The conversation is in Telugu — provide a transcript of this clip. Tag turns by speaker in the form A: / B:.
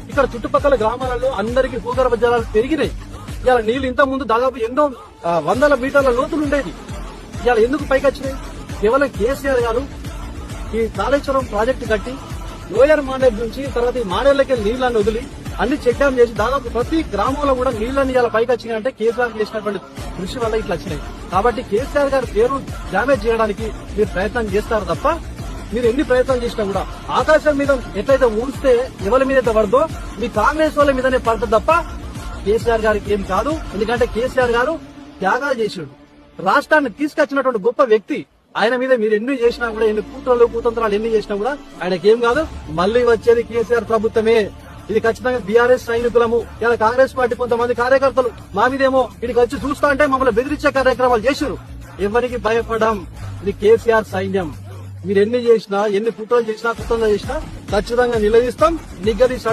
A: ఇక్కడ చుట్టుపక్కల గ్రామాలలో అందరికీ భూగర్భ జలాలు పెరిగినాయి. ఇలా నీళ్లు ఇంత ముందు దాదాపు ఎన్నో వందల మీటర్ల లోతులు ఉండేది. ఇలా ఎందుకు పైకి వచ్చినాయి? కేవలం కేసీఆర్ గారు ఈ కాళేశ్వరం ప్రాజెక్టు కట్టి లోయర్ మానేర్ నుంచి తర్వాత ఈ మానేర్లకి నీళ్లను వదిలి అన్ని చెక్ డ్యామ్ చేసి దాదాపు ప్రతి గ్రామంలో కూడా నీళ్లని ఇలా పైకి వచ్చినాయంటే కేసీఆర్ చేసినటువంటి కృషి వల్ల ఇట్లా వచ్చినాయి. కాబట్టి కేసీఆర్ గారి పేరు డ్యామేజ్ చేయడానికి మీరు ప్రయత్నం చేస్తారు తప్ప, మీరు ఎన్ని ప్రయత్నం చేసినా కూడా ఆకాశం మీద ఎట్లయితే ఊడిస్తే ఎవరి మీద అయితే పడదో మీ కాంగ్రెస్ వాళ్ళ మీదనే పడుతుంది తప్ప కేసీఆర్ గారికి ఏం కాదు. ఎందుకంటే కేసీఆర్ గారు త్యాగాలు చేసాడు, రాష్ట్రాన్ని తీసుకొచ్చినటువంటి గొప్ప వ్యక్తి. ఆయన మీద మీరు ఎన్ని చేసినా కూడా, ఎన్ని కుతంత్రాలు ఎన్ని చేసినా కూడా ఆయనకి ఏం కాదు. మళ్లీ వచ్చేది కేసీఆర్ ప్రభుత్వమే. ఇది ఖచ్చితంగా బీఆర్ఎస్ సైనికులము, ఇలా కాంగ్రెస్ పార్టీ కొంతమంది కార్యకర్తలు మా మీదేమో ఇక్కడికి వచ్చి చూస్తా అంటే మమ్మల్ని బెదిరించే కార్యక్రమాలు చేశారు. ఎవరికి భయపడం. ఇది కేసీఆర్ సైన్యం. మీరు ఎన్ని చేసినా, ఎన్ని కుట్రలు చేసినా ఖచ్చితంగా నిలదీస్తాం, నిగ్గదీసి